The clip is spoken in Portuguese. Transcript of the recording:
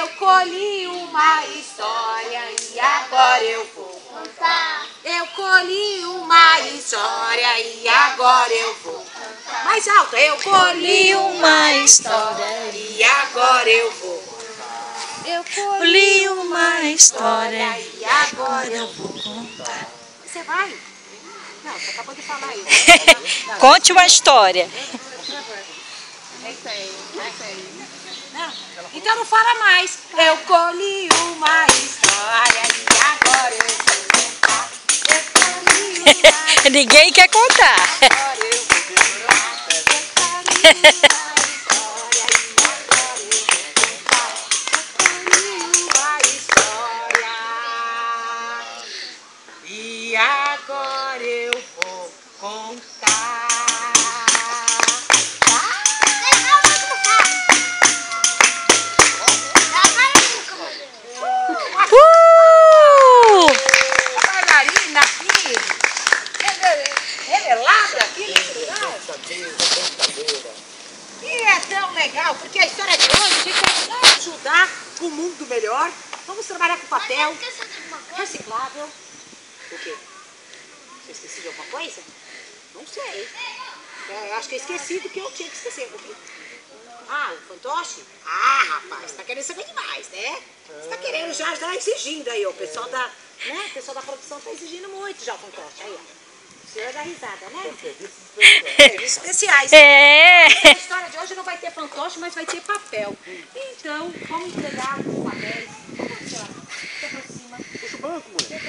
Eu colhi uma história e agora eu vou contar. Eu colhi uma história e agora eu vou contar. Mais alto. Eu colhi uma história e agora eu vou contar. Eu colhi uma história e agora eu vou contar. Você vai? Não, você acabou de falar isso. Conte uma história. É isso aí, é isso aí. Não, então não fala mais. Eu colhi uma história e agora eu vou contar. Eu colhi uma história. Ninguém quer contar. Agora eu vou contar. Eu colhi uma história e agora eu vou contar. Eu colhi uma história e agora eu vou contar. Revelada aqui nesse lugar. E é tão legal, porque a história de hoje a gente vai ajudar o mundo melhor. Vamos trabalhar com papel reciclável. O quê? Você esqueceu de alguma coisa? Não sei. Eu acho que eu esqueci do que eu tinha que esquecer. Ah, o fantoche? Ah, rapaz, tá querendo saber demais, né? Você tá querendo já exigindo aí, ó. O pessoal da, né? O pessoal da produção tá exigindo muito já o fantoche. Aí, ó. O senhor dá risada, né? Serviços especiais. É. A história de hoje não vai ter fantoche, mas vai ter papel. Então, vamos entregar os papéis. Vamos lá. Se aproxima. Puxa o banco, mulher.